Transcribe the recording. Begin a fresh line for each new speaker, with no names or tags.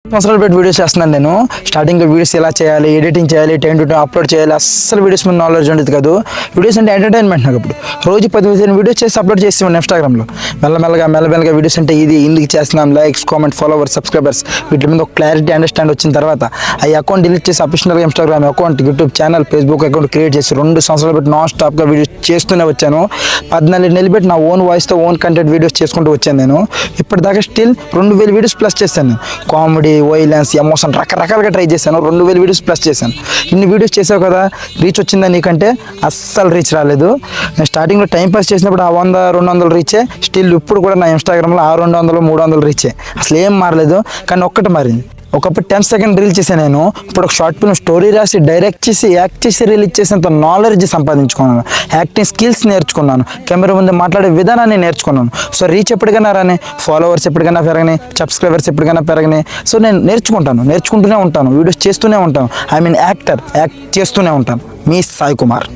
సంవత్సరాలు పెట్టి వీడియోస్ చేస్తున్నాను నేను. స్టార్టింగ్ వీడియోస్ ఎలా చేయాలి, ఎడిటింగ్ చేయాలి, 10 to 10 అప్లోడ్ చేయాలి, అస్సలు వీడియోస్ మీద నాలెడ్జ్ ఉండేది కాదు. వీడియోస్ అంటే ఎంటర్టైన్మెంట్ నాకు. ఇప్పుడు రోజు 10-15 వీడియోస్ చేసి అప్లోడ్ చేసేవాడిని ఇన్స్టాగ్రామ్లో. మెల్లమెల్లగా వీడియోస్ అంటే ఇది ఇందుకు చేస్తున్నాం, లైక్స్, కామెంట్, ఫాలోవర్స్, సబ్స్క్రైబర్స్, వీటి మీద ఒక క్లారిటీ అండర్స్టాండ్ వచ్చిన తర్వాత ఈ అకౌంట్ డిలీట్ చేసి అఫీషియల్గా Instagram account, YouTube channel, Facebook account create చేసి 2 సంవత్సరాలు పెట్టి నాన్ స్టాప్గా వీడియోస్ చేస్తూనే వచ్చాను. 14 నెలలు పెట్టి నా ఓన్ వాయిస్తో ఓన్ కంటెంట్ వీడియోస్ చేసుకుంటూ వచ్చాను నేను. ఇప్పటిదాకా స్టిల్ 2000 వీడియోస్ ప్లస్ చేశాను. కామెడీ, వైలెన్స్, ఎమోషన్ రకరకాలుగా ట్రై చేశాను. 2000 వీడియోస్ ప్లస్ చేశాను. ఇన్ని వీడియోస్ చేసావు కదా, రీచ్ వచ్చిందా నీకంటే? అస్సలు రీచ్ రాలేదు. నేను స్టార్టింగ్లో టైం పాస్ చేసినప్పుడు 100-200 రీచే. స్టిల్ ఇప్పుడు కూడా నా ఇన్స్టాగ్రామ్లో 200-300 రీచే. అసలు ఏం మారలేదు. కానీ ఒక్కటి మారింది. ఒకప్పుడు 10 సెకండ్ రీల్ చేశాను నేను. ఇప్పుడు ఒక షార్ట్ ఫిల్మ్ స్టోరీ రాసి డైరెక్ట్ చేసి యాక్ట్ చేసి రిలీజ్ చేసేంత నాలెడ్జ్ సంపాదించుకున్నాను. యాక్టింగ్ స్కిల్స్ నేర్చుకున్నాను. కెమెరా ముందు మాట్లాడే విధానాన్ని నేర్చుకున్నాను. సో రీచ్ ఎప్పటికైనా రాని, ఫాలోవర్స్ ఎప్పటికైనా పెరగని, సబ్స్క్రైబర్స్ ఎప్పటికైనా పెరగని. సో నేను నేర్చుకుంటూనే ఉంటాను, వీడియోస్ చేస్తూనే ఉంటాను. యాక్టర్, యాక్ట్ చేస్తూనే ఉంటాను. మీ సాయి కుమార్.